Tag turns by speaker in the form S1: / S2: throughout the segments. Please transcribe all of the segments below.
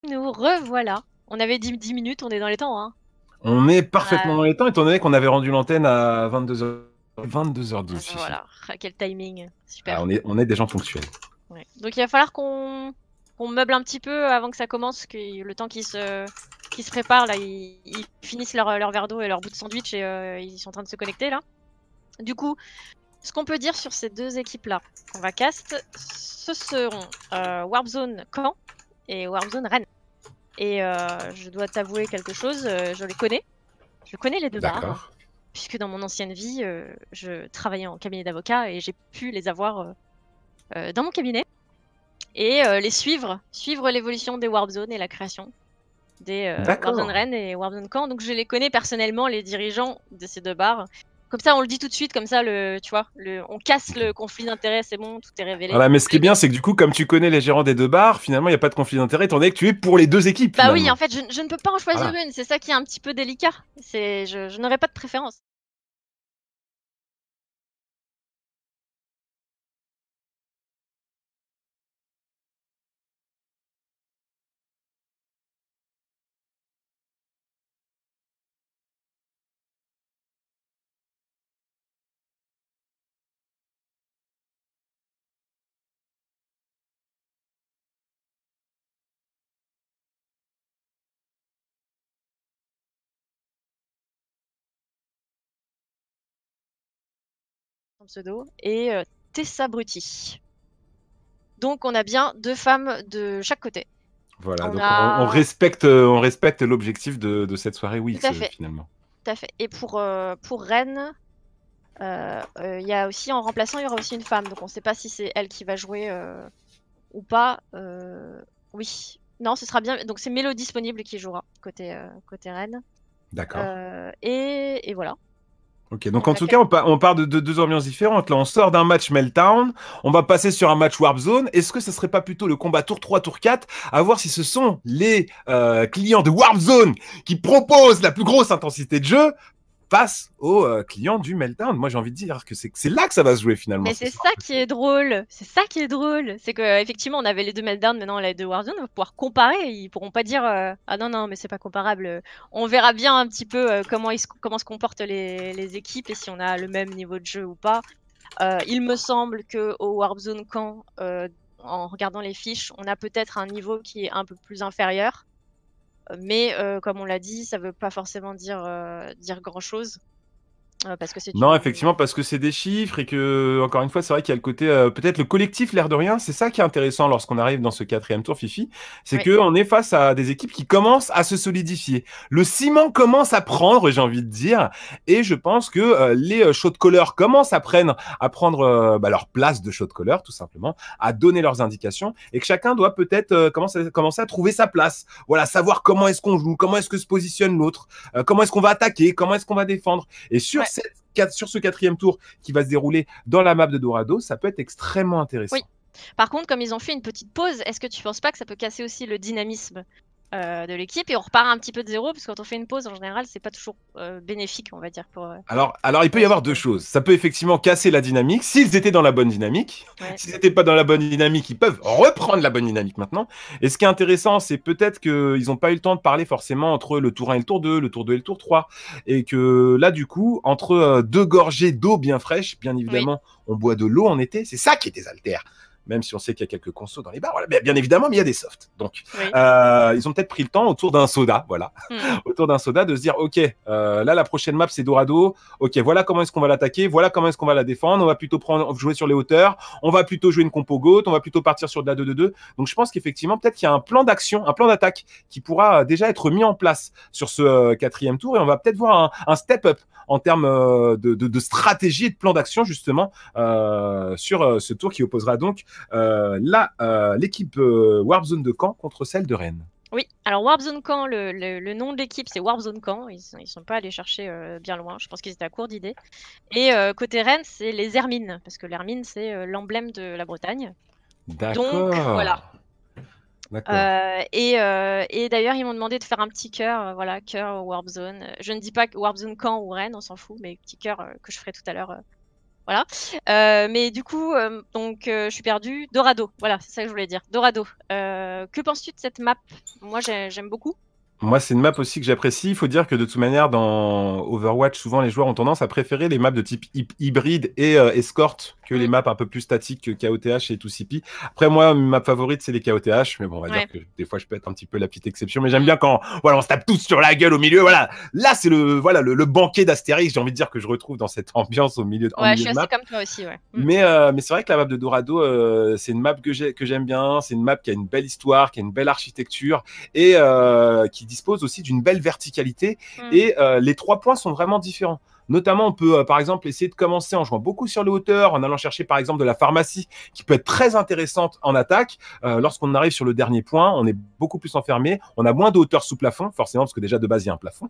S1: Nous revoilà. On avait dit 10 minutes, on est dans les temps, hein.
S2: On est parfaitement
S1: Ouais.
S2: dans les temps, étant donné qu'on avait rendu l'antenne à 22h12, Fifi.
S1: Voilà, quel timing,
S2: Ah,
S1: super.
S2: on est des gens ponctuels.
S1: Ouais. Donc il va falloir qu'on meuble un petit peu avant que ça commence, que le temps qu'ils se préparent, là, ils finissent leur verre d'eau et leur bout de sandwich et ils sont en train de se connecter, là. Du coup, ce qu'on peut dire sur ces deux équipes-là qu'on va cast, ce seront Warp Zone Caen et Warp Zone Rennes. Et je dois t'avouer quelque chose, je les connais. Je connais les deux bars,
S2: D'accord.
S1: puisque dans mon ancienne vie, je travaillais en cabinet d'avocat et j'ai pu les avoir dans mon cabinet et les suivre l'évolution des Warp Zones et la création des Warp Zone
S2: D'accord.
S1: Rennes et Warp Zone Caen. Donc je les connais personnellement, les dirigeants de ces deux bars. Comme ça, on le dit tout de suite, comme ça, tu vois, on casse
S2: Ok.
S1: le conflit d'intérêts, c'est bon, tout est révélé.
S2: Voilà, mais ce qui est bien, c'est que du coup, comme tu connais les gérants des deux bars, finalement, il n'y a pas de conflit d'intérêt, étant donné que tu es pour les deux équipes,
S1: Bah oui, en
S2: finalement.
S1: fait, je ne peux pas en choisir
S2: Voilà.
S1: une, c'est ça qui est un petit peu délicat. Je n'aurais pas de préférence. Son pseudo, et Tessa Brutti. Donc on a bien deux femmes de chaque côté.
S2: Voilà,
S1: On
S2: donc
S1: a
S2: on respecte l'objectif de cette soirée
S1: tout
S2: Wix,
S1: à fait,
S2: finalement.
S1: tout à fait. Et pour Rennes, il y a aussi en remplaçant, il y aura aussi une femme. Donc on ne sait pas si c'est elle qui va jouer ou pas. Oui, non, ce sera bien. Donc c'est Mélo disponible qui jouera côté Rennes.
S2: D'accord.
S1: Et voilà.
S2: Ok, donc
S1: On
S2: en
S1: a
S2: tout cas, on part de deux ambiances différentes. Là, on sort d'un match Meltdown, on va passer sur un match Warp Zone. Est-ce que ce serait pas plutôt le combat tour 3, tour 4, à voir si ce sont les clients de Warp Zone qui proposent la plus grosse intensité de jeu face aux clients du Meltdown? Moi, j'ai envie de dire que c'est là que ça va se jouer finalement
S1: Mais
S2: ce
S1: c'est
S2: soir.
S1: ça qui est drôle. C'est ça qui est drôle. C'est que effectivement, on avait les deux Meltdown, maintenant on a les deux Warzone. On va pouvoir comparer. Ils pourront pas dire ah non non, mais c'est pas comparable. On verra bien un petit peu comment se comportent les équipes et si on a le même niveau de jeu ou pas. Il me semble que au Warzone Camp, en regardant les fiches, on a peut-être un niveau qui est un peu plus inférieur. Mais comme on l'a dit, ça veut pas forcément dire grand-chose parce que c'est
S2: Non,
S1: une.
S2: effectivement, parce que c'est des chiffres et que, encore une fois, c'est vrai qu'il y a le côté, peut-être le collectif, l'air de rien. C'est ça qui est intéressant lorsqu'on arrive dans ce quatrième tour, Fifi. C'est
S1: Oui,
S2: qu'on est face à des équipes qui commencent à se solidifier. Le ciment commence à prendre, j'ai envie de dire. Et je pense que les shot callers commencent à prendre leur place de shot caller, tout simplement, à donner leurs indications. Et que chacun doit peut-être commencer à trouver sa place. Voilà, savoir comment est-ce qu'on joue, comment est-ce que se positionne l'autre, comment est-ce qu'on va attaquer, comment est-ce qu'on va défendre. Et
S1: ouais,
S2: sur ce quatrième tour qui va se dérouler dans la map de Dorado, ça peut être extrêmement
S1: oui.
S2: intéressant.
S1: Par contre, comme ils ont fait une petite pause, est-ce que tu penses pas que ça peut casser aussi le dynamisme de l'équipe et on repart un petit peu de zéro parce que quand on fait une pause, en général, c'est pas toujours bénéfique, on va dire,
S2: Alors, il
S1: pour
S2: peut y
S1: la
S2: avoir
S1: suite.
S2: deux choses. Ça peut effectivement casser la dynamique. S'ils étaient dans la bonne dynamique,
S1: Ouais,
S2: s'ils n'étaient pas dans la bonne dynamique, ils peuvent reprendre la bonne dynamique maintenant. Et ce qui est intéressant, c'est peut-être qu'ils n'ont pas eu le temps de parler forcément entre le tour 1 et le tour 2, le tour 2 et le tour 3. Et que là, du coup, entre deux gorgées d'eau bien fraîche, bien
S1: oui,
S2: évidemment, on boit de l'eau en été, c'est ça qui est désaltère. Même si on sait qu'il y a quelques consos dans les bars, voilà, bien évidemment, mais il y a des softs. Donc,
S1: oui.
S2: ils ont peut-être pris le temps autour d'un soda, voilà,
S1: Hmm.
S2: autour d'un soda, de se dire, ok, là la prochaine map c'est Dorado, ok, voilà comment est-ce qu'on va l'attaquer, voilà comment est-ce qu'on va la défendre, on va plutôt jouer sur les hauteurs, on va plutôt jouer une compo GOAT, on va plutôt partir sur de la 2-2-2. Donc je pense qu'effectivement, peut-être qu'il y a un plan d'action, un plan d'attaque qui pourra déjà être mis en place sur ce quatrième tour et on va peut-être voir un step-up en termes de stratégie et de plan d'action justement sur ce tour qui opposera donc l'équipe Warp Zone de Caen contre celle de Rennes.
S1: Oui, alors Warp Zone Camp, le nom de l'équipe, c'est Warp Zone Camp. Ils sont pas allés chercher bien loin. Je pense qu'ils étaient à court d'idées. Et côté Rennes, c'est les Hermines, parce que l'Hermine, c'est l'emblème de la Bretagne. Donc voilà.
S2: D'accord. D'accord.
S1: Et d'ailleurs, ils m'ont demandé de faire un petit cœur, voilà, cœur Warp Zone. Je ne dis pas que Warp Zone Camp ou Rennes, on s'en fout, mais petit cœur que je ferai tout à l'heure Voilà. Mais du coup, donc je suis perdue. Dorado, voilà, c'est ça que je voulais dire. Dorado. Que penses-tu de cette map? Moi, j'aime beaucoup.
S2: Moi, c'est une map aussi que j'apprécie. Il faut dire que de toute manière, dans Overwatch, souvent les joueurs ont tendance à préférer les maps de type hybride et escorte que les
S1: Mm.
S2: maps un peu plus statiques que KOTH et 2CP. Après, moi, ma favorite, c'est les KOTH, mais bon, on va dire
S1: Ouais.
S2: que des fois, je peux être un petit peu la petite exception. Mais j'aime bien quand, voilà, on se tape tous sur la gueule au milieu. Voilà, là, c'est le banquet d'Astérix. J'ai envie de dire que je retrouve dans cette ambiance en
S1: Ouais, je
S2: milieu
S1: suis
S2: de
S1: assez
S2: map.
S1: comme toi aussi, ouais.
S2: Mais c'est vrai que la map de Dorado, c'est une map que j'aime bien. C'est une map qui a une belle histoire, qui a une belle architecture et qui dispose aussi d'une belle verticalité.
S1: Mm.
S2: Et les 3 points sont vraiment différents. Notamment, on peut par exemple essayer de commencer en jouant beaucoup sur les hauteurs, en allant chercher par exemple de la pharmacie qui peut être très intéressante en attaque. Lorsqu'on arrive sur le dernier point, on est beaucoup plus enfermé, on a moins de hauteur sous plafond, forcément parce que déjà de base il y a un plafond.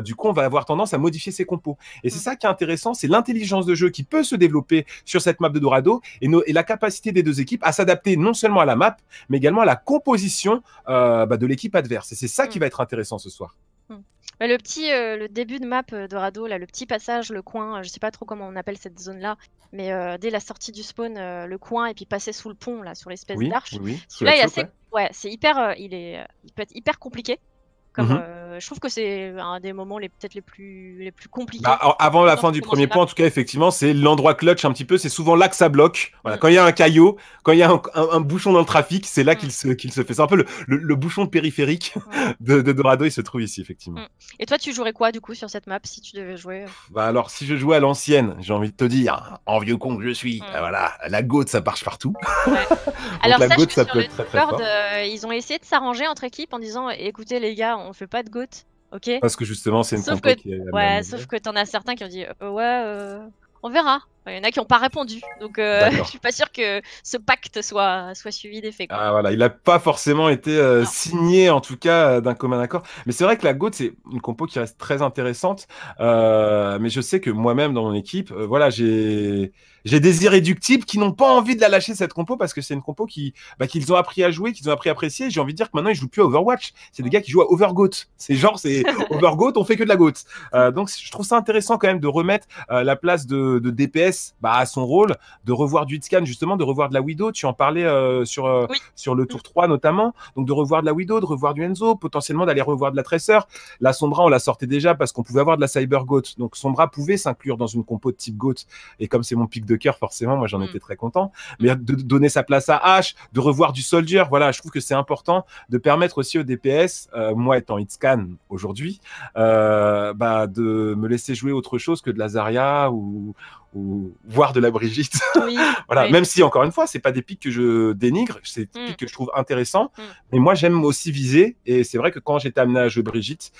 S2: Du coup, on va avoir tendance à modifier ses compos. Et c'est ça qui est intéressant, c'est l'intelligence de jeu qui peut se développer sur cette map de Dorado et la capacité des deux équipes à s'adapter non seulement à la map, mais également à la composition de l'équipe adverse. Et c'est ça qui va être intéressant ce soir.
S1: Bah, le début de map Dorado, là, le petit passage, le coin, je sais pas trop comment on appelle cette zone-là, mais dès la sortie du spawn, le coin et puis passer sous le pont, là, sur l'espèce
S2: Oui,
S1: d'arche.
S2: oui, oui, sous la
S1: Celui-là est
S2: chope,
S1: assez,
S2: ouais.
S1: ouais, c'est hyper, il peut être hyper compliqué. Comme,
S2: Mhm.
S1: je trouve que c'est un des moments peut-être les plus
S2: Bah,
S1: compliqués.
S2: avant la
S1: Quand
S2: fin
S1: tu
S2: du
S1: commences
S2: premier
S1: pas.
S2: point, en tout cas, effectivement, c'est l'endroit clutch un petit peu. C'est souvent là que ça bloque. Voilà,
S1: Mm,
S2: quand il y a un caillot, quand il y a un bouchon dans le trafic, c'est là
S1: mm,
S2: qu'il se fait. C'est un peu le bouchon de périphérique
S1: mm,
S2: de Dorado. Il se trouve ici, effectivement.
S1: mm. Et toi, tu jouerais quoi du coup sur cette map si tu devais jouer?
S2: Bah alors, si je jouais à l'ancienne, j'ai envie de te dire, en vieux con que je suis,
S1: Mm,
S2: voilà, la GOAT, ça marche partout.
S1: ouais.
S2: Donc
S1: Alors
S2: la
S1: sache
S2: GOAT,
S1: que
S2: ça
S1: sur
S2: peut
S1: le
S2: être très très
S1: Discord,
S2: fort.
S1: ils ont essayé de s'arranger entre équipes en disant, écoutez les gars, on fait pas de GOAT, ok?
S2: Parce que justement, c'est une
S1: Sauf que,
S2: compo qui est la
S1: ouais, sauf
S2: mauvaise.
S1: que t'en as certains qui ont dit, ouais, on verra. Il y en a qui n'ont pas répondu, donc je
S2: D'accord.
S1: suis pas sûre que ce pacte soit suivi d'effet, quoi.
S2: Ah voilà, il n'a pas forcément été
S1: Non.
S2: signé en tout cas d'un commun accord. Mais c'est vrai que la GOAT, c'est une compo qui reste très intéressante. Mais je sais que moi-même dans mon équipe, voilà, j'ai des irréductibles qui n'ont pas envie de la lâcher cette compo parce que c'est une compo qu'ils ont appris à jouer, qu'ils ont appris à apprécier. J'ai envie de dire que maintenant ils jouent plus à Overwatch. C'est des
S1: Mm.
S2: gars qui jouent à Overgoat. C'est
S1: Mm.
S2: genre c'est Overgoat, on fait que de la GOAT. Donc je trouve ça intéressant quand même de remettre la place de DPS à son rôle, de revoir du Hitscan justement, de revoir de la Widow. Tu en parlais
S1: Oui.
S2: sur le
S1: Mm.
S2: tour 3 notamment. Donc de revoir de la Widow, de revoir du Enzo, potentiellement d'aller revoir de la Tracer. La Sombra, on la sortait déjà parce qu'on pouvait avoir de la Cyber Goat. Donc Sombra pouvait s'inclure dans une compo de type Goat. Et comme c'est mon pic de cœur, forcément, moi j'en étais très content. Mais de donner sa place à H, de revoir du Soldier, voilà, je trouve que c'est important de permettre aussi au DPS, moi étant Hitscan aujourd'hui, de me laisser jouer autre chose que de la Zarya ou voire de la Brigitte.
S1: Oui.
S2: Voilà,
S1: Oui.
S2: même si encore une fois, c'est pas des pics que je dénigre, c'est des pics que je trouve intéressants. Mais moi, j'aime aussi viser, et c'est vrai que quand j'étais amené à jouer Brigitte,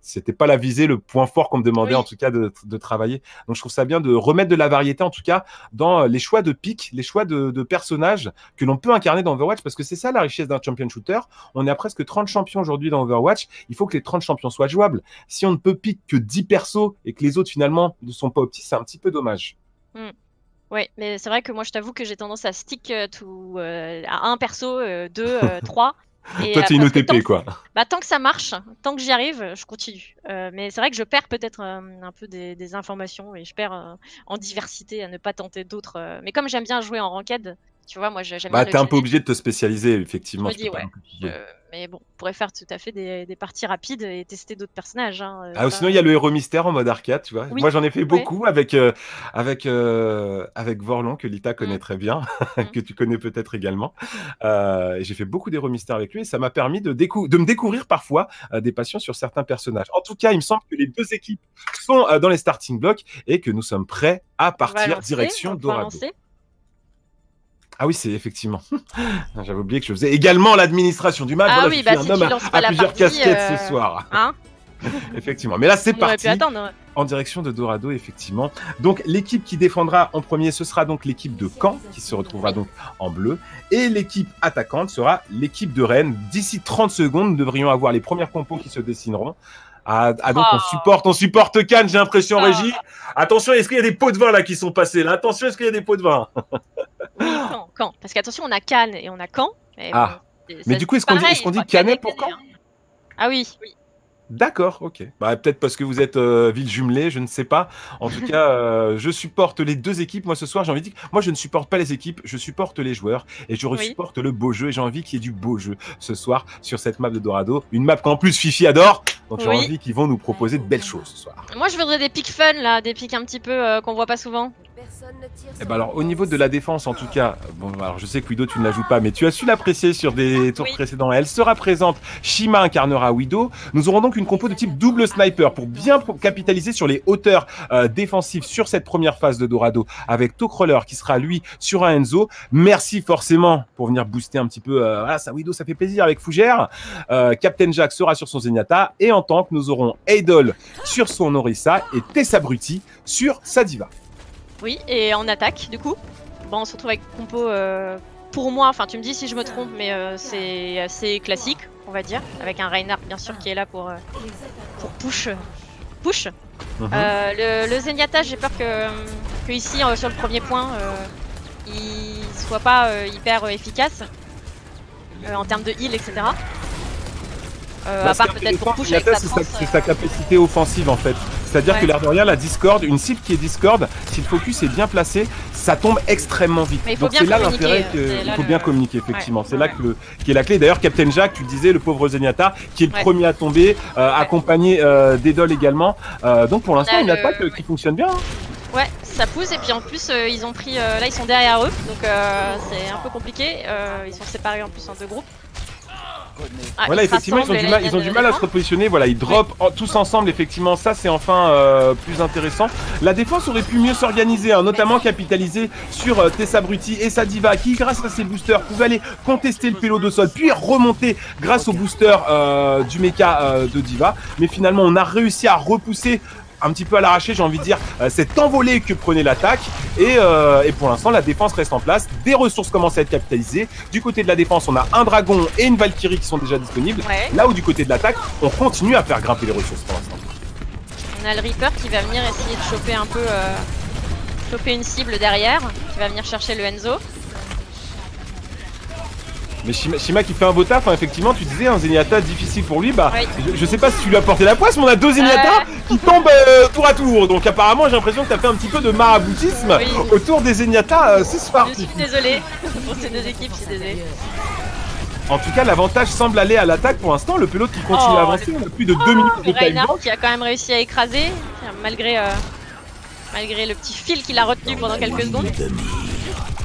S2: c'était pas la visée le point fort qu'on me demandait
S1: Oui.
S2: en tout cas de travailler. Donc je trouve ça bien de remettre de la variété en tout cas dans les choix de pics, les choix de personnages que l'on peut incarner dans Overwatch, parce que c'est ça la richesse d'un champion shooter. On est à presque 30 champions aujourd'hui dans Overwatch. Il faut que les 30 champions soient jouables. Si on ne peut pick que 10 persos et que les autres finalement ne sont pas optis, c'est un petit peu dommage.
S1: Ouais, mais c'est vrai que moi je t'avoue que j'ai tendance à stick à un perso, deux, trois. Et
S2: Toi, t'es une
S1: parce que
S2: OTP quoi.
S1: tant que ça marche, tant que j'y arrive, je continue. Mais c'est vrai que je perds peut-être un peu des informations et je perds en diversité à ne pas tenter d'autres. Mais comme j'aime bien jouer en ranked, tu vois, moi j'aime bien le
S2: T'es un peu
S1: challenge.
S2: obligé de te spécialiser,
S1: Je
S2: effectivement.
S1: me
S2: Tu peux
S1: dis,
S2: pas
S1: ouais.
S2: non plus tout jouer.
S1: Mais bon, on pourrait faire tout à fait des parties rapides et tester d'autres personnages. Hein,
S2: Ou sinon, il y a le héros mystère en mode arcade, tu vois.
S1: Oui,
S2: Moi, j'en ai fait
S1: ouais.
S2: beaucoup avec Vorlon, que Lita connaît très bien, que tu connais peut-être également. Et j'ai fait beaucoup d'héros mystères avec lui et ça m'a permis de me découvrir parfois des passions sur certains personnages. En tout cas, il me semble que les deux équipes sont dans les starting blocks et que nous sommes prêts à partir direction Dorado. Ah oui, c'est effectivement. J'avais oublié que je faisais également l'administration du match.
S1: Ah
S2: voilà,
S1: oui,
S2: je suis un
S1: si
S2: homme
S1: tu lances pas
S2: à
S1: la
S2: plusieurs
S1: partie,
S2: casquettes ce soir.
S1: Hein.
S2: Effectivement. Mais là, c'est
S1: On aurait pu
S2: parti
S1: attendre.
S2: en direction de Dorado, effectivement. Donc, l'équipe qui défendra en premier, ce sera donc l'équipe de Caen, qui se retrouvera donc en bleu. Et l'équipe attaquante sera l'équipe de Rennes. D'ici 30 secondes, nous devrions avoir les premières compos qui se dessineront. Donc on supporte Cannes, j'ai l'impression, Régie. Attention, est-ce qu'il y a des pots de vin là qui sont passés là? Attention, est-ce qu'il y a des pots de vin?
S1: Oui, Caen. Parce qu'attention, on a Cannes et on a Caen.
S2: Mais du coup, est-ce qu'on dit Canet pour Caen?
S1: Ah oui.
S2: D'accord, ok. Bah, peut-être parce que vous êtes ville jumelée, je ne sais pas. En tout cas, je supporte les deux équipes. Moi, ce soir, j'ai envie de dire, moi, je ne supporte pas les équipes, je supporte les joueurs et je
S1: Oui.
S2: supporte le beau jeu. Et j'ai envie qu'il y ait du beau jeu ce soir sur cette map de Dorado. Une map qu'en plus Fifi adore. Donc, j'ai
S1: Oui.
S2: envie qu'ils vont nous proposer de belles choses ce soir.
S1: Moi, je voudrais des pics fun, là, des pics un petit peu qu'on voit pas souvent.
S2: Eh ben alors, au niveau de la défense, en tout cas, bon, alors je sais que Wido, tu ne la joues pas, mais tu as su l'apprécier sur des tours précédents. Elle sera présente. Shima incarnera Wido. Nous aurons donc une compo de type double sniper pour bien capitaliser sur les hauteurs défensives sur cette première phase de Dorado, avec Tocrawler qui sera lui sur un Enzo. Merci forcément pour venir booster un petit peu. Voilà, ça Wido, ça fait plaisir avec Fougère. Captain Jack sera sur son Zenyatta et en tank, nous aurons Idol sur son Orisa et Tessa Brutti sur sa Diva.
S1: Oui, et en attaque, du coup. Bon, on se retrouve avec compo, pour moi, enfin tu me dis si je me trompe, mais c'est assez classique, on va dire. Avec un Reinhardt, bien sûr, qui est là pour push. Le Zenyatta, j'ai peur que ici, sur le premier point, il soit pas hyper efficace en termes de heal, etc. À part peut-être pour push avec sa trans.
S2: C'est sa capacité offensive en fait. C'est-à-dire que l'air de rien, la Discord, une cible qui est Discord, si le focus est bien placé, ça tombe extrêmement vite.
S1: Mais il faut
S2: donc c'est là
S1: communiquer,
S2: l'intérêt qu'il faut bien communiquer, effectivement. C'est là qui est la clé. D'ailleurs, Captain Jack, tu disais, le pauvre Zenyatta, qui est le premier à tomber, accompagné d'Edol également. Donc pour l'instant, une attaque qui fonctionne bien. Hein.
S1: Ouais, ça pousse et puis en plus ils ont pris, là ils sont derrière eux, donc c'est un peu compliqué. Ils sont séparés en plus en deux groupes. Ah,
S2: voilà, effectivement, ils ont du mal à se repositionner. Voilà, ils drop tous ensemble. Effectivement, ça c'est enfin plus intéressant. La défense aurait pu mieux s'organiser, hein, notamment capitaliser sur Tessa Brutti et sa Diva, qui grâce à ses boosters pouvaient aller contester le payload au sol, puis remonter grâce au booster du mecha de Diva. Mais finalement, on a réussi à repousser un petit peu à l'arraché, j'ai envie de dire, cette envolée que prenait l'attaque. Et pour l'instant, la défense reste en place. Des ressources commencent à être capitalisées. Du côté de la défense, on a un dragon et une Valkyrie qui sont déjà disponibles. Là où du côté de l'attaque, on continue à faire grimper les ressources pour l'instant.
S1: On a le Reaper qui va venir essayer de choper un peu, choper une cible derrière, qui va venir chercher le Enzo.
S2: Mais Shima qui fait un beau taf, hein, effectivement, tu disais un Zenyatta difficile pour lui, bah je sais pas si tu lui as porté la poisse, mais on a deux Zenyatta qui tombent tour à tour, donc apparemment j'ai l'impression que tu as fait un petit peu de maraboutisme autour des Zenyatta ce soir.
S1: Je suis désolée pour ces deux équipes, je suis désolée.
S2: En tout cas, l'avantage semble aller à l'attaque pour l'instant, le pelote qui continue à avancer, on a plus de 2 minutes de time.
S1: Reinhardt qui a quand même réussi à écraser, malgré le petit fil qu'il a retenu pendant quelques secondes.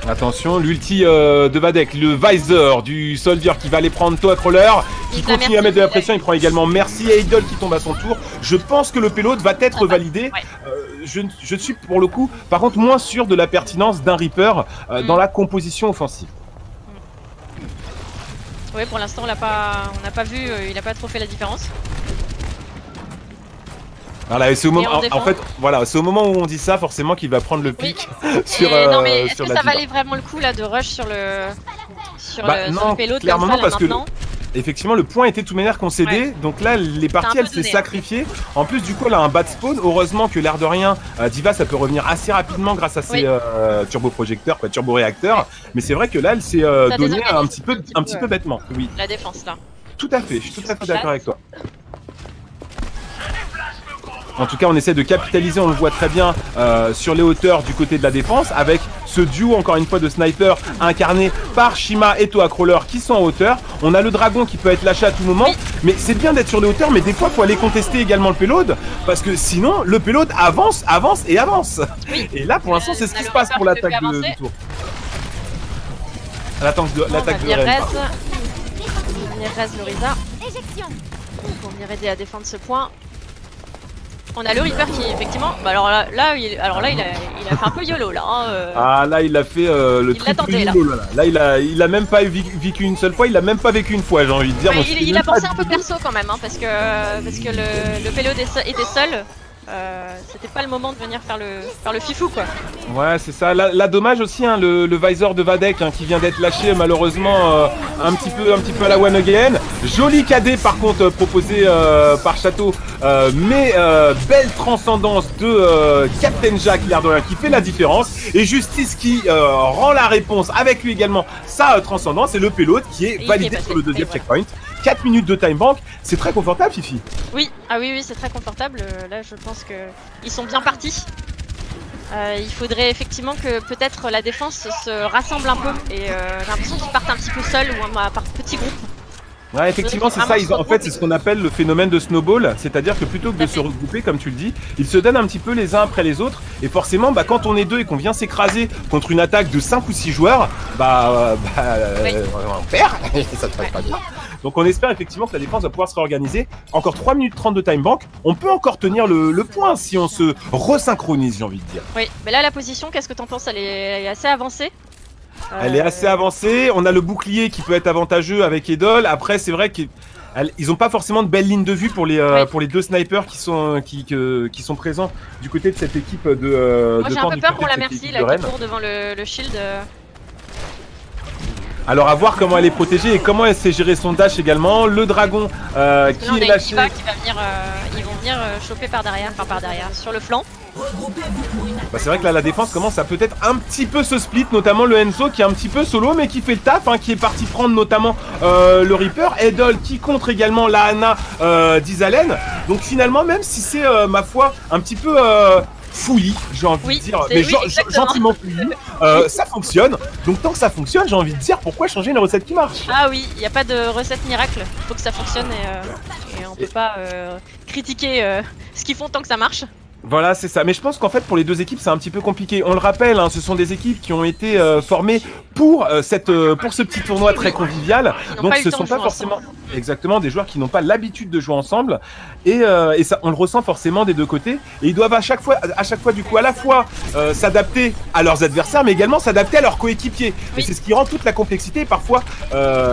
S2: Attention, l'ulti de Vadek, le visor du soldier qui va aller prendre Tocrawler, qui continue à mettre de la pression, il prend également Merci et Idol qui tombe à son tour. Je pense que le payload va être validé. Je suis pour le coup, par contre, moins sûr de la pertinence d'un Reaper dans la composition offensive.
S1: Oui, pour l'instant, on n'a pas vu, il n'a pas trop fait la différence.
S2: Voilà, c'est au moment, en fait, voilà, c'est au moment où on dit ça, forcément, qu'il va prendre le pic sur
S1: non, mais est-ce que ça
S2: Diva.
S1: valait vraiment le coup là de rush sur le
S2: non,
S1: payload
S2: clairement
S1: comme ça,
S2: parce que
S1: maintenant
S2: effectivement le point était de toute manière concédé, donc là les parties elle s'est sacrifiée. En plus du coup elle a un bad spawn, heureusement que l'air de rien Diva ça peut revenir assez rapidement grâce à ses turbo-projecteurs, turbo-réacteurs, mais c'est vrai que là elle s'est donnée un petit peu bêtement. Oui.
S1: La défense là.
S2: Tout à fait, je suis tout à fait d'accord avec toi. En tout cas, on essaie de capitaliser, on le voit très bien sur les hauteurs du côté de la défense, avec ce duo, encore une fois, de sniper incarné par Shima et Tocrawler qui sont en hauteur. On a le dragon qui peut être lâché à tout moment, mais c'est bien d'être sur les hauteurs, mais des fois, il faut aller contester également le payload, parce que sinon, le payload avance et avance. Et là, pour l'instant, c'est ce qui se passe pour l'attaque du tour. L'attaque de Rennes.
S1: On va venir raise l'Orisa pour venir aider à défendre ce point. On a le Reaper qui effectivement, bah alors là il a fait un peu YOLO là. Hein,
S2: Ah là il a fait le triple YOLO là. Là il a même pas vécu une seule fois, il a même pas vécu une fois, j'ai envie de dire.
S1: Ouais, il a pensé un peu perso quand même, hein, parce que le payload était seul. C'était pas le moment de venir faire le fifou quoi.
S2: Ouais c'est ça, là dommage aussi hein, le visor de Vadek hein, qui vient d'être lâché malheureusement un petit peu à la one again. Joli KD par contre proposé par Château, mais belle transcendance de Captain Jack l'air de rien qui fait la différence, et Justice qui rend la réponse avec lui également sa transcendance, et le payload qui est validé sur le deuxième checkpoint. 4 minutes de time bank, c'est très confortable, Fifi.
S1: Oui, ah oui, c'est très confortable. Là, je pense que ils sont bien partis. Il faudrait effectivement que peut-être la défense se rassemble un peu. Et j'ai l'impression qu'ils partent un petit peu seuls ou par petits groupes.
S2: Ouais, effectivement, c'est ça. En fait, c'est ce qu'on appelle le phénomène de snowball. C'est-à-dire que plutôt que de se regrouper, comme tu le dis, ils se donnent un petit peu les uns après les autres. Et forcément, bah, quand on est deux et qu'on vient s'écraser contre une attaque de 5 ou 6 joueurs, on perd. Et ça ne passe pas bien. Donc on espère effectivement que la défense va pouvoir se réorganiser. Encore 3 minutes 30 de time bank. On peut encore tenir le point si on se resynchronise, j'ai envie de dire.
S1: Oui, mais là, la position, qu'est-ce que t'en penses? Elle est assez avancée.
S2: Elle est assez avancée, on a le bouclier qui peut être avantageux avec Edol. Après c'est vrai qu'ils n'ont pas forcément de belles lignes de vue pour les deux snipers qui sont présents du côté de cette équipe de
S1: Moi j'ai un peu peur pour la Merci là, qui court devant le shield.
S2: Alors à voir comment elle est protégée et comment elle sait gérer son dash également. Le dragon qui est lâché.
S1: Ils vont venir choper par derrière, sur le flanc.
S2: Bah c'est vrai que là la défense commence à peut-être un petit peu se split, notamment le Enzo qui est un petit peu solo mais qui fait le taf, qui est parti prendre notamment le Reaper, Edol qui contre également la Ana d'Isalen. Donc finalement même si c'est ma foi un petit peu fouillis, j'ai envie de dire, mais gentiment fouillis, ça fonctionne. Donc tant que ça fonctionne, j'ai envie de dire pourquoi changer une recette qui marche.
S1: Ah oui, il n'y a pas de recette miracle, il faut que ça fonctionne et on peut pas critiquer ce qu'ils font tant que ça marche.
S2: Voilà, c'est ça. Mais je pense qu'en fait, pour les deux équipes, c'est un petit peu compliqué. On le rappelle, ce sont des équipes qui ont été formées pour ce petit tournoi très convivial. Donc, ce ne sont pas forcément exactement des joueurs qui n'ont pas l'habitude de jouer ensemble. Et ça, on le ressent forcément des deux côtés. Et ils doivent à chaque fois, du coup, à la fois s'adapter à leurs adversaires, mais également s'adapter à leurs coéquipiers. Oui. Et c'est ce qui rend toute la complexité et parfois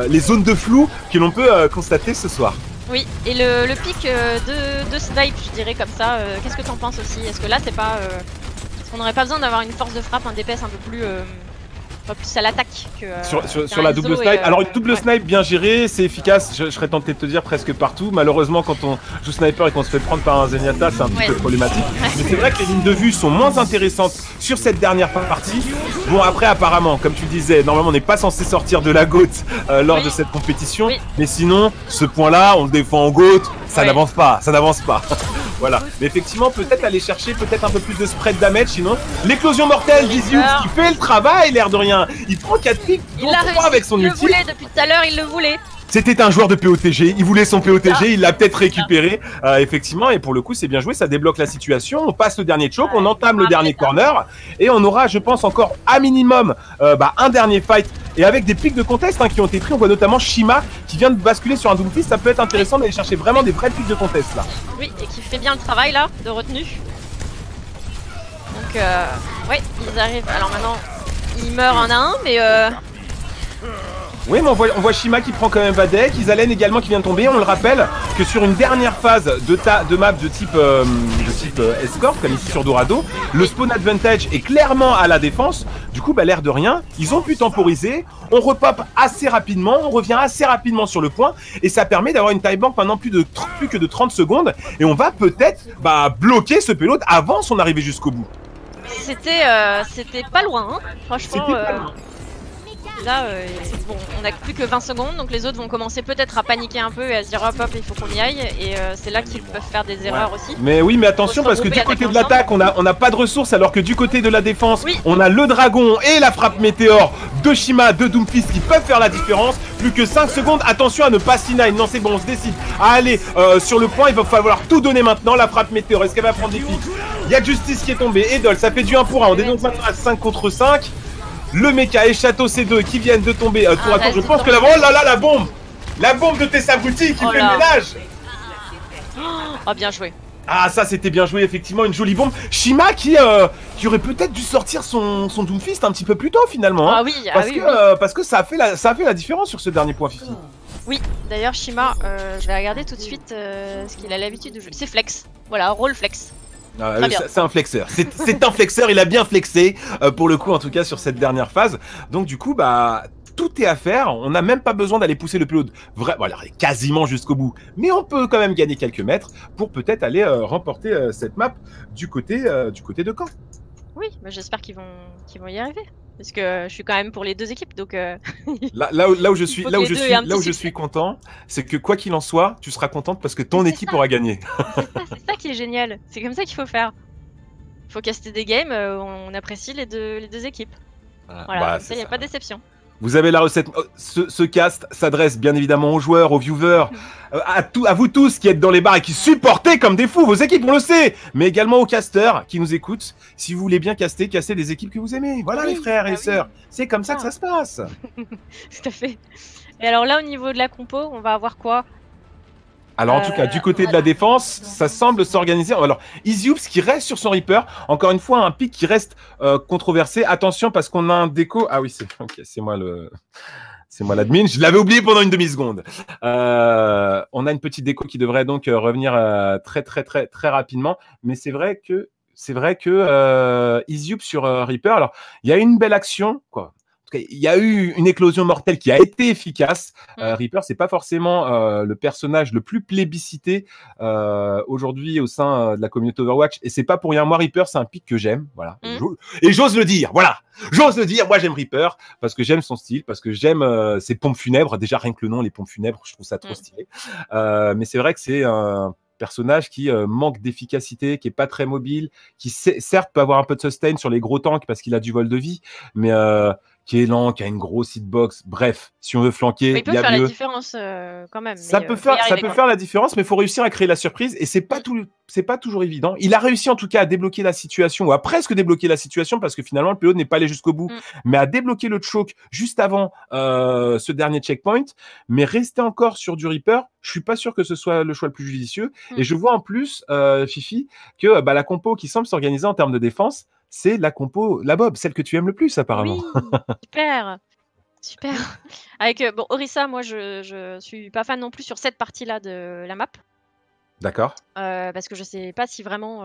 S2: les zones de flou que l'on peut constater ce soir.
S1: Oui, et le pic de snipe, je dirais comme ça, qu'est-ce que t'en penses aussi? Est-ce que là, c'est pas... Est-ce qu'on n'aurait pas besoin d'avoir une force de frappe, un DPS un peu plus à l'attaque que...
S2: sur la double snipe. Alors une double snipe bien gérée, c'est efficace, je serais tenté de te dire presque partout. Malheureusement, quand on joue sniper et qu'on se fait prendre par un Zenyatta, c'est un petit peu problématique. Mais c'est vrai que les lignes de vue sont moins intéressantes sur cette dernière partie. Bon, après, apparemment, comme tu le disais, normalement, on n'est pas censé sortir de la GOAT lors de cette compétition. Mais sinon, ce point-là, on le défend en GOAT, ça n'avance pas, Voilà, mais effectivement, peut-être aller chercher peut-être un peu plus de spread damage, sinon l'éclosion mortelle d'Izius qui fait le travail, l'air de rien. Il prend 4 pics,
S1: il l'a réussi, avec son ulti. Il le voulait depuis tout à l'heure, il le voulait.
S2: C'était un joueur de POTG, il voulait son POTG, il l'a peut-être récupéré, effectivement, et pour le coup c'est bien joué, ça débloque la situation, on passe le dernier choke, on entame le dernier corner, et on aura je pense encore à minimum un dernier fight, et avec des pics de contest qui ont été pris, on voit notamment Shima qui vient de basculer sur un Doomfist, ça peut être intéressant d'aller chercher vraiment des vrais pics de contest là.
S1: Oui, et qui fait bien le travail là, de retenue. Donc ouais, ils arrivent, alors maintenant ils meurent un à un, mais
S2: oui, mais on voit Shima qui prend quand même Vadek, Isalen également qui vient de tomber. On le rappelle que sur une dernière phase de map de type escort, comme ici sur Dorado, le spawn advantage est clairement à la défense. Du coup, l'air de rien, ils ont pu temporiser. On repop assez rapidement, on revient assez rapidement sur le point. Et ça permet d'avoir une time bank maintenant plus que de 30 secondes. Et on va peut-être bloquer ce payload avant son arrivée jusqu'au bout.
S1: C'était pas loin, franchement. Là, bon, on n'a plus que 20 secondes, donc les autres vont commencer peut-être à paniquer un peu et à se dire hop hop, il faut qu'on y aille, et c'est là qu'ils peuvent faire des erreurs aussi.
S2: Mais oui, mais attention parce que du côté de l'attaque, on n'a pas de ressources, alors que du côté de la défense, on a le dragon et la frappe météore de Shima, de Doomfist qui peuvent faire la différence. Plus que 5 secondes, attention à ne pas C9, non c'est bon, on se décide à aller sur le point, il va falloir tout donner maintenant. La frappe météore, est-ce qu'elle va prendre des pics? Il y a Justice qui est tombé, Edol, ça fait du 1 pour 1, on est donc maintenant à 5 contre 5. Le mecha et Château C2 qui viennent de tomber tour à tour. Je pense que la bombe de Tessabruti qui fait le ménage.
S1: Oh, bien joué.
S2: Ah, ça c'était bien joué, effectivement, une jolie bombe. Shima qui aurait peut-être dû sortir son Doomfist un petit peu plus tôt finalement.
S1: Ah oui,
S2: parce que ça a fait la différence sur ce dernier point, Fifi.
S1: Oui, d'ailleurs Shima, je vais regarder tout de suite ce qu'il a l'habitude de jouer. C'est flex, voilà, rôle flex.
S2: C'est un flexeur, c'est un flexeur, il a bien flexé pour le coup en tout cas sur cette dernière phase. Donc du coup tout est à faire, on n'a même pas besoin d'aller pousser le payload quasiment jusqu'au bout, mais on peut quand même gagner quelques mètres pour peut-être aller remporter cette map du côté de Caen.
S1: Oui, mais j'espère qu'ils vont y arriver. Parce que je suis quand même pour les deux équipes, donc
S2: Là où je suis,
S1: faut que les deux aient un petit
S2: là où je
S1: succès.
S2: suis content, c'est que quoi qu'il en soit, tu seras contente parce que ton
S1: C'est
S2: équipe
S1: ça.
S2: aura gagné.
S1: C'est ça qui est génial. C'est comme ça qu'il faut faire. Il faut caster des games, on apprécie les deux équipes. Voilà,
S2: Bah,
S1: comme ça,
S2: c'est
S1: il n'y a
S2: ça.
S1: pas de déception.
S2: Vous avez la recette. Ce cast s'adresse bien évidemment aux joueurs, aux viewers, à vous tous qui êtes dans les bars et qui supportez comme des fous vos équipes, on le sait, mais également aux casters qui nous écoutent. Si vous voulez bien caster des équipes que vous aimez. Voilà
S1: Oui,
S2: les frères et
S1: bah
S2: sœurs,
S1: oui.
S2: c'est comme ça que ça se passe.
S1: Tout à fait. Et alors là, au niveau de la compo, on va avoir quoi?
S2: Alors en tout cas, du côté de la défense, ça semble s'organiser. Alors EasyOps qui reste sur son Reaper, encore une fois un pic qui reste controversé. Attention parce qu'on a un déco. Ah oui, c'est moi l'admin. Je l'avais oublié pendant une demi-seconde. On a une petite déco qui devrait donc revenir très rapidement. Mais c'est vrai que EasyOps sur Reaper. Alors il y a une belle action quoi. Il y a eu une éclosion mortelle qui a été efficace. Reaper, c'est pas forcément le personnage le plus plébiscité aujourd'hui au sein de la communauté Overwatch. Et c'est pas pour rien. Moi, Reaper, c'est un pick que j'aime. Voilà. Et j'ose le dire. Voilà. J'ose le dire. Moi, j'aime Reaper parce que j'aime son style, parce que j'aime ses pompes funèbres. Déjà, rien que le nom, les pompes funèbres, je trouve ça trop stylé. Mais c'est vrai que c'est un personnage qui manque d'efficacité, qui est pas très mobile, qui certes peut avoir un peu de sustain sur les gros tanks parce qu'il a du vol de vie, mais qui est lent, qui a une grosse hitbox. Bref, si on veut flanquer,
S1: il peut
S2: y a
S1: faire
S2: mieux.
S1: la différence quand même.
S2: Ça peut faire la différence, mais il faut réussir à créer la surprise et c'est pas toujours évident. Il a réussi en tout cas à débloquer la situation ou à presque débloquer la situation parce que finalement le payload n'est pas allé jusqu'au bout, mais à débloquer le choke juste avant ce dernier checkpoint. Mais rester encore sur du Reaper, je suis pas sûr que ce soit le choix le plus judicieux. Et je vois en plus, Fifi, que la compo qui semble s'organiser en termes de défense, c'est la compo, la Bob, celle que tu aimes le plus apparemment.
S1: Oui, super. Avec bon Orisa, moi je suis pas fan non plus sur cette partie-là de la map.
S2: D'accord.
S1: Parce que je sais pas si vraiment,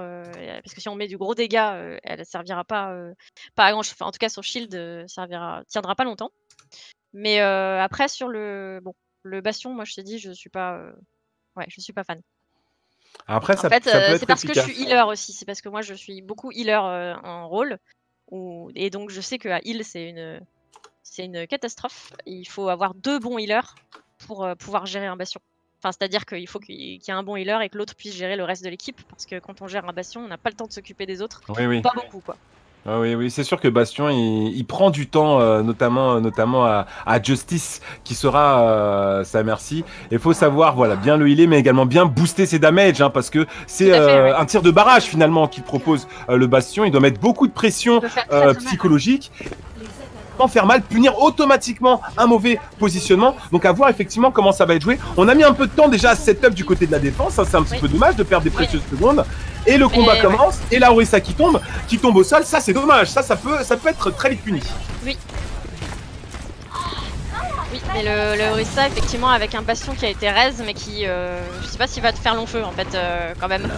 S1: parce que si on met du gros dégât, elle servira pas à grand chose. Enfin, en tout cas, son shield tiendra pas longtemps. Mais après sur le bastion, moi je t'ai dit, je suis pas fan.
S2: Après,
S1: En fait,
S2: ça peut être
S1: c'est parce
S2: efficace.
S1: que je suis healer aussi. C'est parce que moi je suis beaucoup healer en rôle, et donc je sais que à heal c'est une catastrophe. Il faut avoir 2 bons healers pour pouvoir gérer un bastion. Enfin, c'est-à-dire qu'il faut qu'il y ait un bon healer et que l'autre puisse gérer le reste de l'équipe, parce que quand on gère un bastion, on n'a pas le temps de s'occuper des autres.
S2: Oui.
S1: Pas beaucoup, quoi.
S2: Ah oui, c'est sûr que Bastion, il prend du temps, notamment à Justice, qui sera sa merci. Il faut savoir, voilà, bien le healer, mais également bien booster ses damages, hein, parce que c'est un tir de barrage finalement qu'il propose le Bastion. Il doit mettre beaucoup de pression psychologique. Faire mal, punir automatiquement un mauvais positionnement. Donc à voir effectivement comment ça va être joué. On a mis un peu de temps déjà à setup du côté de la défense, hein, c'est un petit peu dommage de perdre des précieuses secondes. Et le combat commence, et la Orisa qui tombe au sol, ça c'est dommage, ça peut être très vite puni.
S1: Oui, mais le Orisa effectivement avec un bastion qui a été raise, mais qui je sais pas s'il va te faire long feu en fait quand même.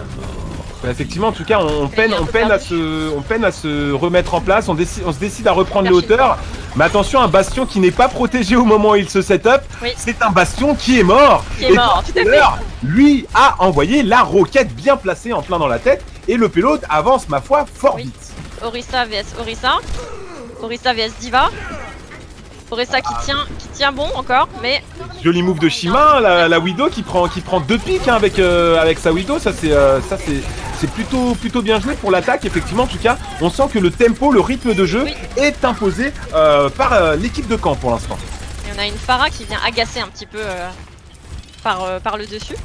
S2: Effectivement, en tout cas, on peine à se remettre en place. On se décide à reprendre les hauteurs. Mais attention, un bastion qui n'est pas protégé au moment où il se set up, c'est un bastion qui est mort.
S1: Tout à fait.
S2: Lui a envoyé la roquette bien placée en plein dans la tête. Et le payload avance, ma foi, fort vite.
S1: Orisa vs Orisa. Orisa vs Diva. Orisa qui tient bon encore, mais...
S2: Joli move de Shima, la Widow qui prend 2 pics hein, avec sa Widow. Ça c'est plutôt bien joué pour l'attaque. Effectivement, en tout cas, on sent que le tempo, le rythme de jeu est imposé par l'équipe de camp pour l'instant.
S1: Et on a une Pharah qui vient agacer un petit peu par le dessus.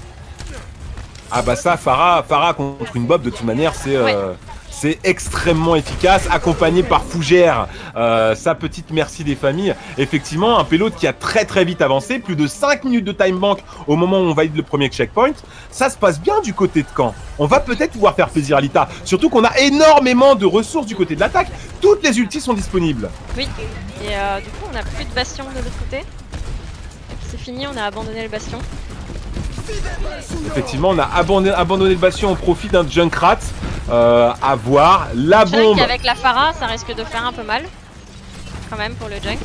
S2: Ah bah ça, Pharah contre une Bob de toute manière, c'est extrêmement efficace, accompagné par Fougère, sa petite merci des familles. Effectivement, un payload qui a très vite avancé, plus de 5 minutes de time bank au moment où on valide le premier checkpoint. Ça se passe bien du côté de Caen. On va peut-être pouvoir faire plaisir à Lita, surtout qu'on a énormément de ressources du côté de l'attaque. Toutes les ultis sont disponibles.
S1: Oui, et du coup on n'a plus de bastion de l'autre côté. C'est fini, on a abandonné le bastion.
S2: Effectivement, on a abandonné le bastion au profit d'un Junkrat. À voir. La bombe.
S1: Avec la Pharah, ça risque de faire un peu mal. Quand même pour le Junk.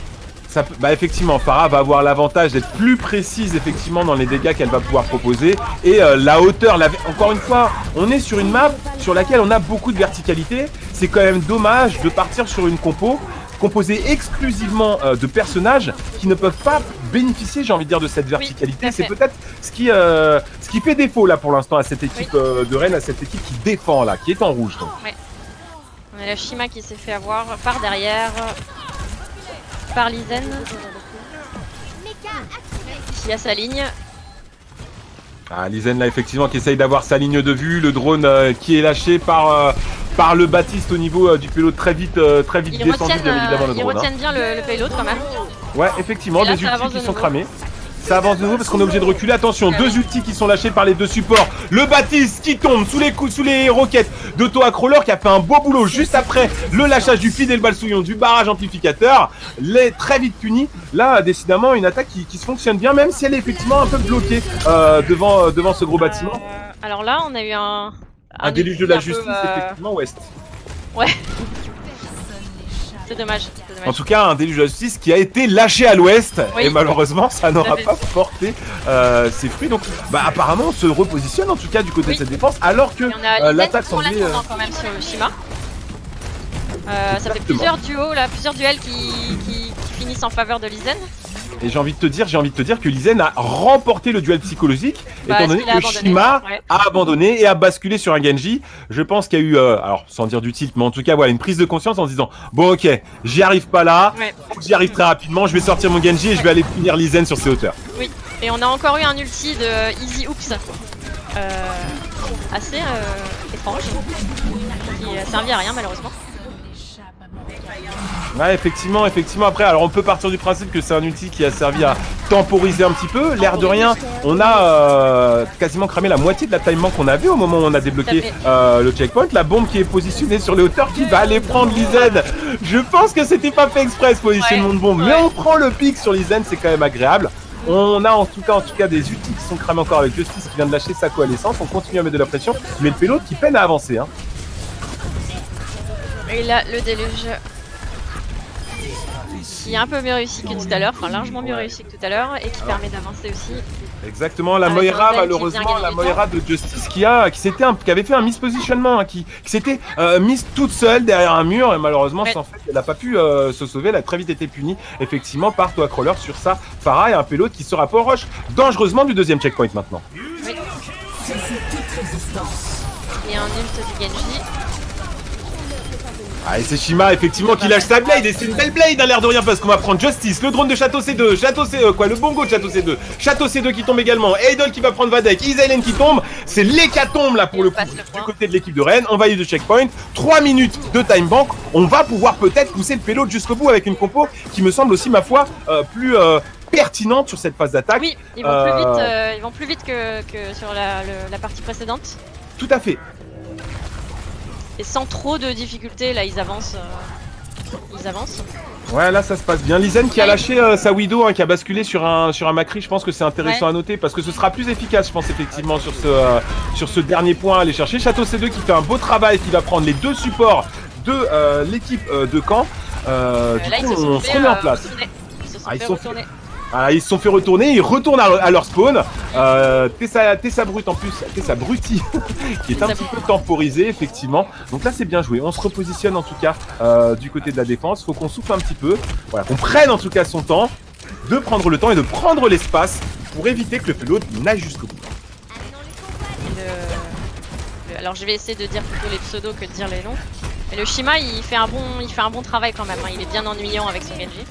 S2: Bah effectivement, Pharah va avoir l'avantage d'être plus précise effectivement dans les dégâts qu'elle va pouvoir proposer. Et la hauteur, encore une fois, on est sur une map sur laquelle on a beaucoup de verticalité. C'est quand même dommage de partir sur une compo composé exclusivement de personnages qui ne peuvent pas bénéficier, j'ai envie de dire, de cette verticalité. C'est peut-être ce qui fait défaut là pour l'instant à cette équipe de Rennes, à cette équipe qui défend là, qui est en rouge. Donc.
S1: Ouais. On a la Shima qui s'est fait avoir par derrière, par Lizen, qui a sa ligne.
S2: Ah, Lizen là effectivement qui essaye d'avoir sa ligne de vue, le drone qui est lâché par le Baptiste au niveau du payload très vite descendu bien évidemment le drone.
S1: Ils retiennent bien le payload quand même.
S2: Ouais effectivement, des ultis qui sont cramés. Ça avance de nouveau parce qu'on est obligé de reculer. Attention, deux ultis qui sont lâchés par les deux supports. Le Baptiste qui tombe sous les roquettes de Toa Crawler qui a fait un beau boulot juste après le lâchage du feed et le balsouillon du barrage amplificateur. Les très vite puni. Là, décidément, une attaque qui se fonctionne bien, même si elle est effectivement un peu bloquée devant ce gros bâtiment.
S1: Alors là, on a eu un
S2: déluge de la justice, effectivement, Ouest. Ouais.
S1: C'est dommage.
S2: En tout cas, un déluge de la justice qui a été lâché à l'ouest et malheureusement, ça n'aura pas porté ses fruits. Donc, apparemment, on se repositionne en tout cas du côté de cette défense, alors que l'attaque semblait.
S1: Quand même sur le Shima. Ça fait plusieurs duos là, plusieurs duels qui finissent en faveur de Lizen.
S2: Et j'ai envie de te dire que Lizen a remporté le duel psychologique, étant donné que Shima a abandonné et a basculé sur un Genji. Je pense qu'il y a eu, alors sans dire du tilt, mais en tout cas voilà, une prise de conscience en se disant bon ok, j'y arrive pas là, faut que j'y arrive très rapidement, je vais sortir mon Genji et je vais aller punir Lizen sur ses hauteurs.
S1: Oui, et on a encore eu un ulti de Easy Oops assez étrange, qui a servi à rien malheureusement.
S2: Ouais, effectivement. Après, alors on peut partir du principe que c'est un ulti qui a servi à temporiser un petit peu. L'air de rien, on a quasiment cramé la moitié de la time bank qu'on avait au moment où on a débloqué le checkpoint. La bombe qui est positionnée sur les hauteurs qui va aller prendre Lizen. Je pense que c'était pas fait exprès ce positionnement de bombe, mais on prend le pic sur Lizen, c'est quand même agréable. On a en tout cas des ultis qui sont cramés encore avec Justice qui vient de lâcher sa coalescence. On continue à mettre de la pression, mais le payload qui peine à avancer. Hein.
S1: Et là, le déluge qui est un peu mieux réussi que tout à l'heure, enfin largement mieux réussi que tout à l'heure et qui permet d'avancer aussi.
S2: Exactement, la Moira malheureusement, la Moira de Justice qui avait fait un mispositionnement, qui s'était mise toute seule derrière un mur et malheureusement sans fait, elle n'a pas pu se sauver, elle a très vite été punie effectivement par Toa Crawler sur sa Pharah et un payload qui se rapproche dangereusement du deuxième checkpoint maintenant. Oui.
S1: Et un ult du Genji.
S2: Ah et c'est Shima effectivement qui lâche sa blade et c'est une belle blade à l'air de rien parce qu'on va prendre Justice, le drone de Château C2, le bongo de Château C2, Château C2 qui tombe également, Eidol qui va prendre Vadek, Isailen qui tombe, c'est l'hécatombe là pour le coup du côté de l'équipe de Rennes, on valide le checkpoint, 3 minutes de time bank, on va pouvoir peut-être pousser le payload jusqu'au bout avec une compo qui me semble aussi ma foi plus pertinente sur cette phase d'attaque.
S1: Oui, ils vont plus vite que sur la partie précédente.
S2: Tout à fait.
S1: Et sans trop de difficultés, là ils avancent.
S2: Ouais, là ça se passe bien. Lizen qui a lâché sa Widow, qui a basculé sur un Macri, je pense que c'est intéressant à noter parce que ce sera plus efficace, je pense effectivement sur ce dernier point à aller chercher. Château C2 qui fait un beau travail, qui va prendre les deux supports de l'équipe de Caen. Du coup, on se remet en place. Ils se sont fait retourner, ils retournent à leur spawn. Tessa Brut en plus, Tessa Bruti qui est un petit peu temporisé effectivement. Donc là c'est bien joué, on se repositionne en tout cas du côté de la défense. Faut qu'on souffle un petit peu, voilà, qu'on prenne en tout cas son temps, de prendre le temps et de prendre l'espace pour éviter que le payload n'aille jusqu'au bout.
S1: Alors je vais essayer de dire plutôt les pseudos que de dire les noms. Mais le Shima il fait un bon travail quand même, hein. Il est bien ennuyant avec son Genji.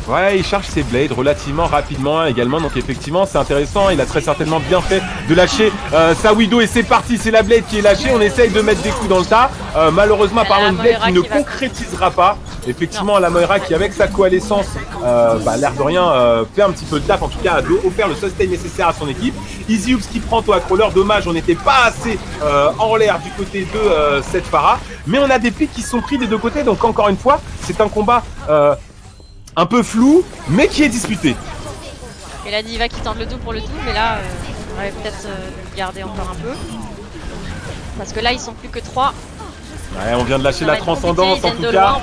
S2: Ouais, il charge ses blades relativement rapidement également, donc effectivement c'est intéressant, il a très certainement bien fait de lâcher sa Widow et c'est parti, c'est la blade qui est lâchée, on essaye de mettre des coups dans le tas, malheureusement par une blade qui ne concrétisera pas, effectivement la Moira qui avec sa coalescence, l'air de rien, fait un petit peu de taf, en tout cas a offert le sustain nécessaire à son équipe. Easy Oops qui prend Toa Crawler, dommage on n'était pas assez en l'air du côté de cette Pharah, mais on a des pics qui sont pris des deux côtés, donc encore une fois c'est un combat un peu flou, mais qui est disputé.
S1: Et la Diva qui tente le tout pour le tout, mais là, on va peut-être le garder encore un peu. Parce que là, ils sont plus que 3.
S2: Ouais, on vient de lâcher la transcendance en tout cas.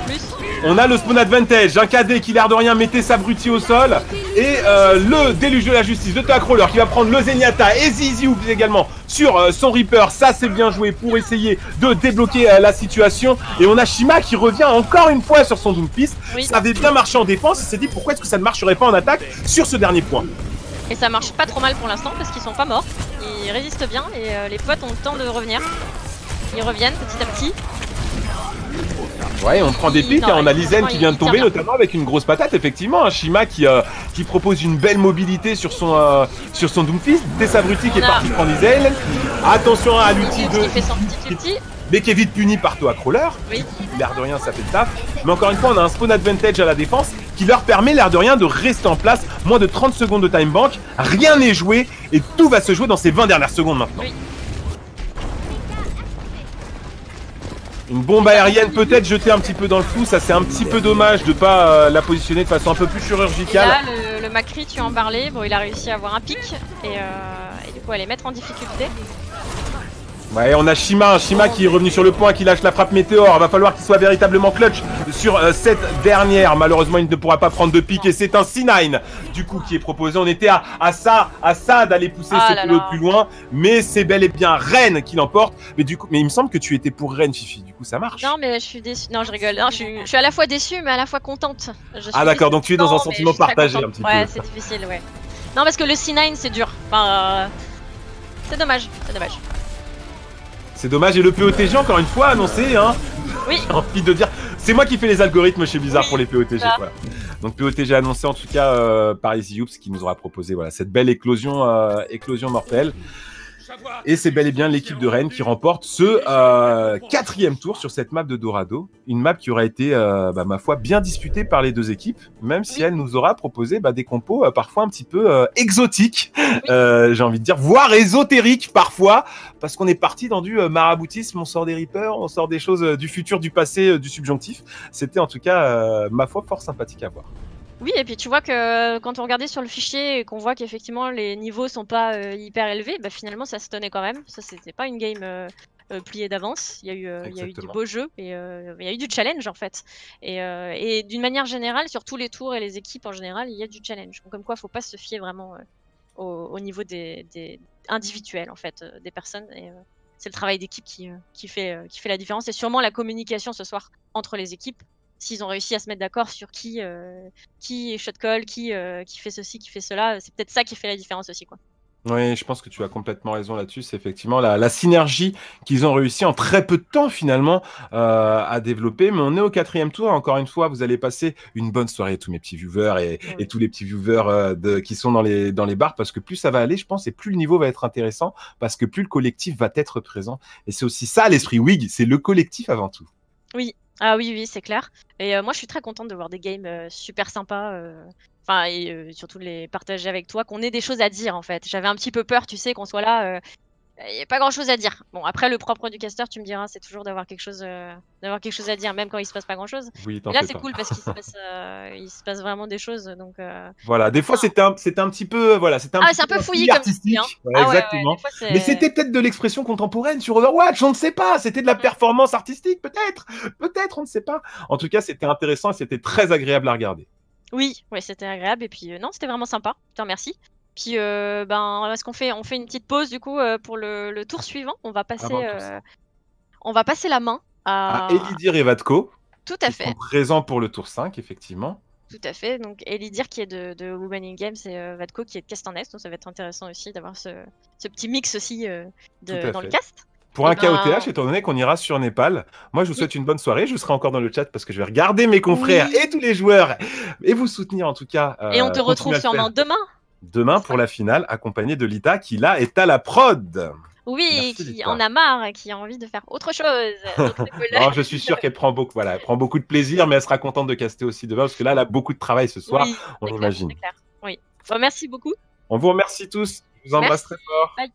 S2: On a le spawn advantage, un KD qui l'air de rien mettait sa Bruti au sol Et le déluge de la justice de Tacroller qui va prendre le Zenyatta et Zizi également sur son Reaper. Ça c'est bien joué pour essayer de débloquer la situation. Et on a Shima qui revient encore une fois sur son Doomfist.
S1: Oui.
S2: Ça avait bien marché en défense, il s'est dit pourquoi est-ce que ça ne marcherait pas en attaque sur ce dernier point.
S1: Et ça marche pas trop mal pour l'instant parce qu'ils sont pas morts. Ils résistent bien et les potes ont le temps de revenir. Ils reviennent petit à petit.
S2: Ouais, on prend des pics et on a Lizen qui vient de tomber, notamment avec une grosse patate, effectivement. Un Shima qui propose une belle mobilité sur son Doomfist. Desabruti qui est parti prendre Lizen. Attention à l'ulti de...
S1: qui fait son petit ulti.
S2: Mais qui est vite puni par Toa Crawler.
S1: Oui.
S2: L'air de rien, ça fait le taf. Mais encore une fois, on a un spawn advantage à la défense qui leur permet, l'air de rien, de rester en place. Moins de 30 secondes de time bank. Rien n'est joué et tout va se jouer dans ces 20 dernières secondes maintenant.
S1: Oui.
S2: Une bombe aérienne peut-être jetée un petit peu dans le flou, ça c'est un petit peu dommage de pas la positionner de façon un peu plus chirurgicale.
S1: Et là, le Macri, tu en parlais, bon, il a réussi à avoir un pic et du coup à les mettre en difficulté.
S2: Ouais, on a Shima qui est revenu sur le point, qui lâche la frappe météore. Il va falloir qu'il soit véritablement clutch sur cette dernière. Malheureusement, il ne pourra pas prendre de pique et c'est un C9 du coup qui est proposé. On était à ça d'aller pousser ce pilote plus loin, mais c'est bel et bien Ren qui l'emporte. Mais du coup, il me semble que tu étais pour Ren, Fifi. Du coup, ça marche.
S1: Non, mais je suis déçue. Non, je rigole. Non, je suis à la fois déçue, mais à la fois contente.
S2: Ah d'accord, donc tu es dans un sentiment partagé un petit peu.
S1: Ouais, c'est difficile, ouais. Non, parce que le C9 c'est dur. Enfin, c'est dommage, c'est dommage.
S2: C'est dommage, et le POTG encore une fois annoncé, hein.
S1: Oui.
S2: J'ai envie de dire, c'est moi qui fais les algorithmes chez Blizzard pour les POTG. Voilà. Donc POTG annoncé en tout cas par Easy Youps qui nous aura proposé voilà, cette belle éclosion mortelle. Et c'est bel et bien l'équipe de Rennes qui remporte ce 4e tour sur cette map de Dorado. Une map qui aura été, ma foi, bien disputée par les deux équipes, même si elle nous aura proposé des compos parfois un petit peu exotiques, j'ai envie de dire, voire ésotériques parfois, parce qu'on est parti dans du maraboutisme, on sort des Reapers, on sort des choses du futur, du passé, du subjonctif. C'était en tout cas, ma foi, fort sympathique à voir.
S1: Oui, et puis tu vois que quand on regardait sur le fichier et qu'on voit qu'effectivement les niveaux sont pas hyper élevés, finalement ça se tenait quand même. Ça, c'était pas une game pliée d'avance. Il y a eu du beau jeu et il y a eu du challenge en fait. Et d'une manière générale, sur tous les tours et les équipes en général, il y a du challenge. Comme quoi, faut pas se fier vraiment au niveau des individuels en fait, des personnes. Et c'est le travail d'équipe qui fait la différence. Et sûrement la communication ce soir entre les équipes. S'ils ont réussi à se mettre d'accord sur qui shot call, qui fait ceci, qui fait cela, c'est peut-être ça qui fait la différence aussi, quoi.
S2: Oui, je pense que tu as complètement raison là-dessus. C'est effectivement la synergie qu'ils ont réussi en très peu de temps finalement à développer. Mais on est au 4e tour. Encore une fois, vous allez passer une bonne soirée, tous mes petits viewers et tous les petits viewers qui sont dans les bars, parce que plus ça va aller, je pense, et plus le niveau va être intéressant, parce que plus le collectif va être présent. Et c'est aussi ça l'esprit WIG, c'est le collectif avant tout.
S1: Oui. Ah oui, c'est clair. Et moi, je suis très contente de voir des games super sympas. Et surtout de les partager avec toi, qu'on ait des choses à dire en fait. J'avais un petit peu peur, tu sais, qu'on soit là. Il n'y a pas grand chose à dire. Bon, après, le propre du caster, tu me diras, c'est toujours d'avoir quelque chose à dire, même quand il se passe pas grand chose.
S2: Oui,
S1: là, c'est cool parce qu'il se passe vraiment des choses. Donc,
S2: voilà, des fois, c'était un petit peu. Voilà, c'était
S1: c'est un peu fouillis comme artistique.
S2: Voilà, exactement. Ouais, mais c'était peut-être de l'expression contemporaine sur Overwatch, on ne sait pas. C'était de la performance artistique, peut-être. Peut-être, on ne sait pas. En tout cas, c'était intéressant et c'était très agréable à regarder.
S1: Oui, c'était agréable. Et puis, non, c'était vraiment sympa. Je te remercie. Puis, est-ce qu'on fait une petite pause du coup pour le tour suivant. On va passer la main à
S2: Elidir et Vatko.
S1: Tout à fait.
S2: Qui sont présents pour le tour 5, effectivement.
S1: Tout à fait. Donc, Elidir qui est de Women in Games et Vatko qui est de Castanex. Donc, ça va être intéressant aussi d'avoir ce petit mix aussi dans le cast.
S2: Pour un KOTH, étant donné qu'on ira sur Népal, moi je vous souhaite une bonne soirée. Je serai encore dans le chat parce que je vais regarder mes confrères et tous les joueurs et vous soutenir en tout cas.
S1: Et on te retrouve sûrement demain.
S2: Demain pour la finale, accompagné de Lita qui là est à la prod.
S1: Oui, merci, qui Lita. En a marre, qui a envie de faire autre chose.
S2: Non, je suis sûr qu'elle prend beaucoup, elle prend beaucoup de plaisir, mais elle sera contente de caster aussi demain parce que là, elle a beaucoup de travail ce soir, on imagine.
S1: Clair. Oui. Bon, merci beaucoup.
S2: On vous remercie tous. Je vous embrasse très fort.
S1: Bye.